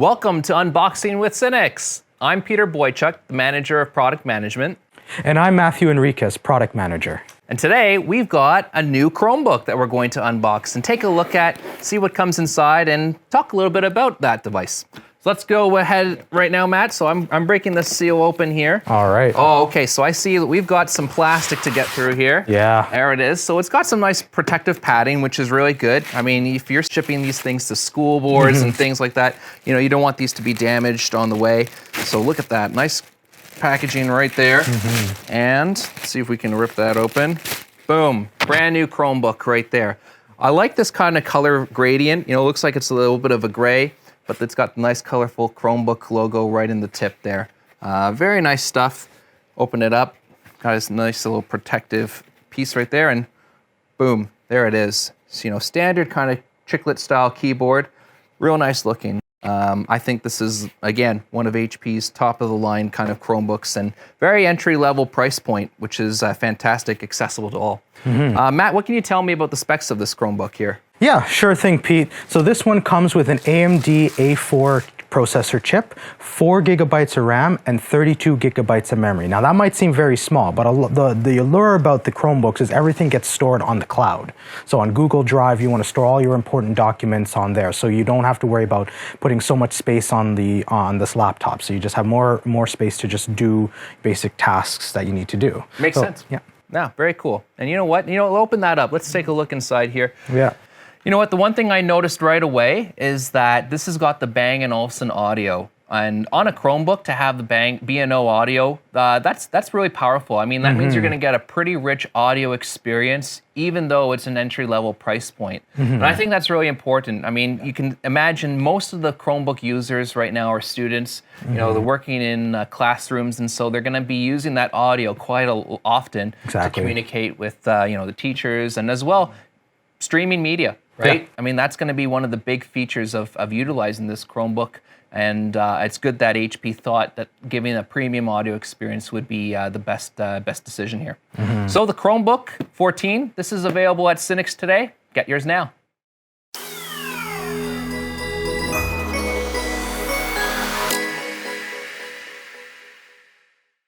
Welcome to Unboxing with Synnex. I'm Peter Boychuk, the Manager of Product Management. And I'm Matthew Enriquez, Product Manager. And today we've got a new Chromebook that we're going to unbox and take a look at, see what comes inside, and talk a little bit about that device. So let's go ahead right now, Matt. So I'm breaking the seal open here. All right. Oh, okay. So I see that we've got some plastic to get through here. Yeah. There it is. So it's got some nice protective padding, which is really good. I mean, if you're shipping these things to school boards and things like that, you don't want these to be damaged on the way. So look at that. Nice packaging right there. And let's see if we can rip that open. Boom. Brand new Chromebook right there. I like this kind of color gradient. It looks like it's a little bit of a gray, but it's got the nice colorful Chromebook logo right in the tip there. Very nice stuff. Open it up. Got this nice little protective piece right there, and boom, there it is. So, standard kind of chiclet style keyboard. Real nice looking. I think this is, again, one of HP's top of the line kind of Chromebooks, and very entry level price point, which is fantastic, accessible to all. Matt, what can you tell me about the specs of this Chromebook here? Yeah, sure thing, Pete. So this one comes with an AMD A4 processor chip, 4 gigabytes of RAM, and 32 gigabytes of memory. Now that might seem very small, but the allure about the Chromebooks is everything gets stored on the cloud. So on Google Drive, you want to store all your important documents on there, so you don't have to worry about putting so much space on this laptop. So you just have more space to just do basic tasks that you need to do. Makes sense. Yeah. Yeah, very cool. And you know what? We'll open that up. Let's take a look inside here. Yeah. You know what? The one thing I noticed right away is that this has got the Bang & Olufsen audio. And on a Chromebook, to have the B&O audio, that's really powerful. I mean, that means you're going to get a pretty rich audio experience, even though it's an entry-level price point. And I think that's really important. I mean, you can imagine most of the Chromebook users right now are students. They're working in classrooms, and so they're going to be using that audio quite often to communicate with the teachers, and as well, streaming media. Right? Yeah. I mean, that's going to be one of the big features of utilizing this Chromebook. And it's good that HP thought that giving a premium audio experience would be the best decision here. So the Chromebook 14, this is available at Synnex today. Get yours now.